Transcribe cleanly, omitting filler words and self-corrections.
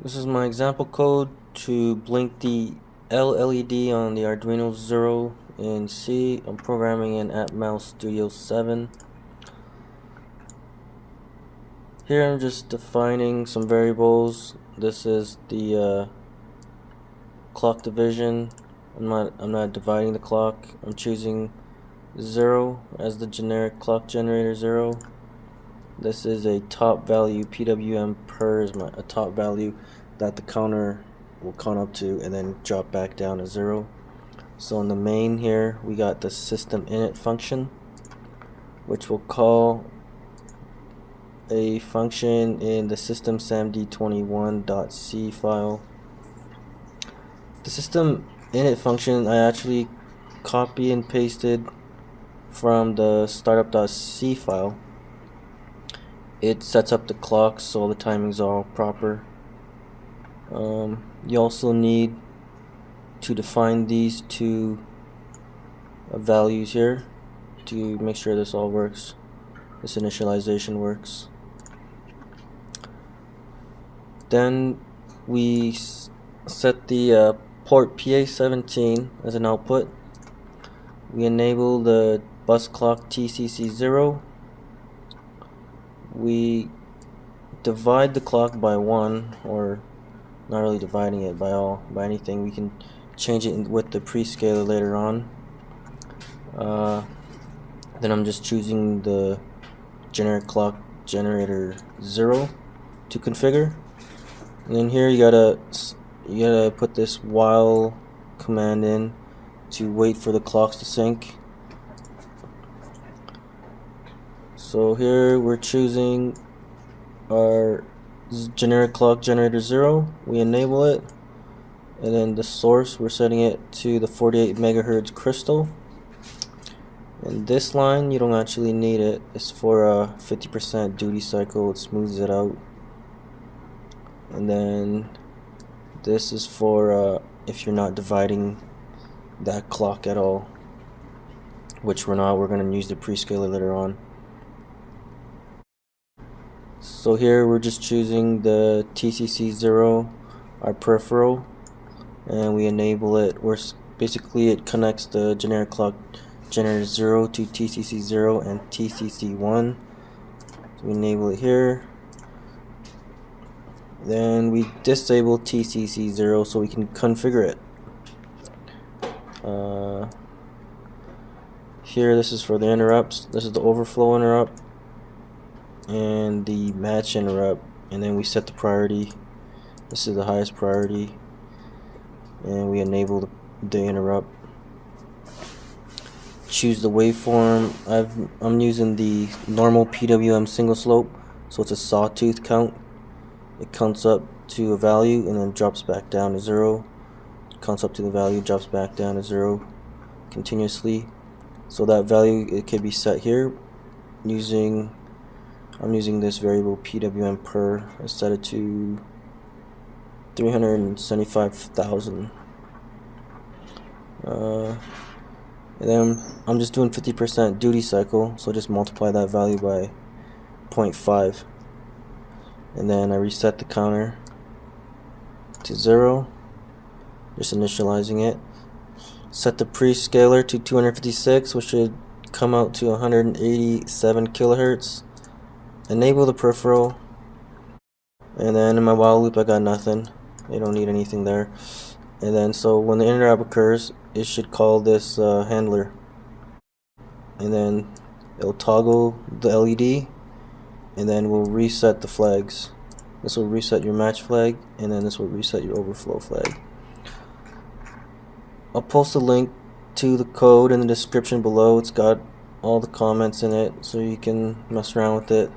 This is my example code to blink the L LED on the Arduino Zero in C. I'm programming in Atmel Studio 7. Here I'm just defining some variables. This is the clock division. I'm not dividing the clock. I'm choosing 0 as the generic clock generator 0. This is a top value. PWM per is a top value that the counter will count up to and then drop back down to 0. So in the main here we got the SystemInit function, which will call a function in the systemsamd21.c file. The SystemInit function I actually copy and pasted from the startup.c file. It sets up the clock so the timings are all proper. You also need to define these two values here to make sure this all works. This initialization works. Then we set the port PA17 as an output. We enable the bus clock TCC0. We divide the clock by 1, or not really dividing it by anything. We can change it with the prescaler later on. Then I'm just choosing the generic clock generator 0 to configure. And then here you gotta put this while command in to wait for the clocks to sync. So here we're choosing our generic clock generator 0. We enable it, and then the source we're setting it to the 48 megahertz crystal. And this line you don't actually need it. It's for a 50% duty cycle. It smooths it out. And then this is for if you're not dividing that clock at all, which we're not. We're going to use the prescaler later on. So here we're just choosing the TCC0, our peripheral, and we enable it. Basically it connects the generic clock generator 0 to TCC0 and TCC1. So we enable it here. Then we disable TCC0 so we can configure it. Here this is for the interrupts. This is the overflow interrupt and the match interrupt, and then we set the priority. This is the highest priority, and we enable the interrupt. Choose the waveform. I'm using the normal PWM single slope, so it's a sawtooth count. It counts up to a value and then drops back down to 0. Counts up to the value, drops back down to 0 continuously. So that value, it can be set here I'm using this variable PWM per. I set it to 375,000. And then I'm just doing 50% duty cycle, so just multiply that value by 0.5. And then I reset the counter to 0, just initializing it. Set the prescaler to 256, which should come out to 187 kilohertz. Enable the peripheral, and then in my while loop I got nothing. I don't need anything there. And then so when the interrupt occurs, it should call this handler, and then it'll toggle the LED, and then we'll reset the flags. This will reset your match flag, and then this will reset your overflow flag. I'll post a link to the code in the description below. It's got all the comments in it, so you can mess around with it.